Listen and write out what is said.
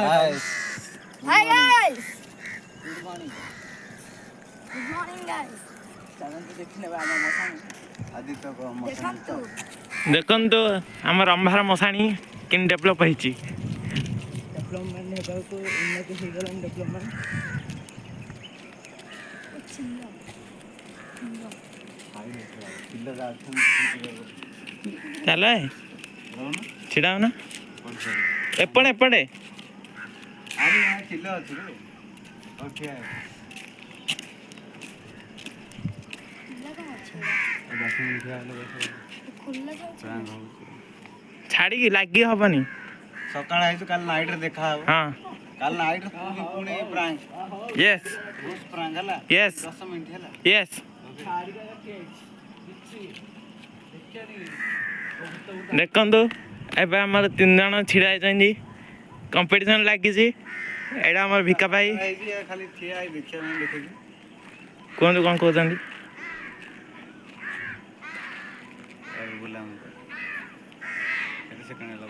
guys. Hi guys. Good morning. Good morning guys. ଚାଲନ୍ତୁ ଦେଖିନେବା ଆମ ମଶାଣି ଆଦିତ୍ୟଙ୍କ ମଶାଣି ଦେଖନ୍ତୁ ଦେଖନ୍ତୁ ଆମର ରମ୍ଭାର ମଶାଣି କେମିତି ଡେଭଲପ୍ ହେଇଛି। ଡେଭଲପମେଣ୍ଟ ହେବାକୁ ଉନ୍ନତି ହେଇଗଲାଣି ଡେଭଲପମେଣ୍ଟ। ପିଲା ଅଛନ୍ତି ଚାଲ ଛିଡ଼ା ହଉନା ଏପଟେ ଆରେ ଚିଲ ଅଛି ରେ ଓକେ ଛାଡ଼ିକି ଲାଗି ହବନି। ସକାଳ ହେଇଛୁ କାଲି ନାଇଟରେ ଦେଖା ହବ। ହଁ କାଲି ନାଇଟରେ ପୁଣି ପ୍ରାଙ୍କ ୟେସ୍ ପ୍ରାଙ୍କ ହେଲା ୟେସ୍ 10 ମିନିଟ୍ ହେଲା। ୟେସ୍। ଦେଖନ୍ତୁ ଏବେ ଆମର 3 ଜଣ ଛିଡ଼ା ହେଇଛନ୍ତି କମ୍ପିଟିସନ୍ ଲାଗିଛି। ଏଇଟା ଆମର ଭିକା ଭାଇ। ଖାଲି ଠିଆ ହେଇ ଦେଖିବା ପାଇଁ ଦେଖୁଛୁ। କୁହନ୍ତୁ କ'ଣ କହୁଛନ୍ତି। ବୁଲାମ କେତେ ସେକେଣ୍ଡ ହେଲା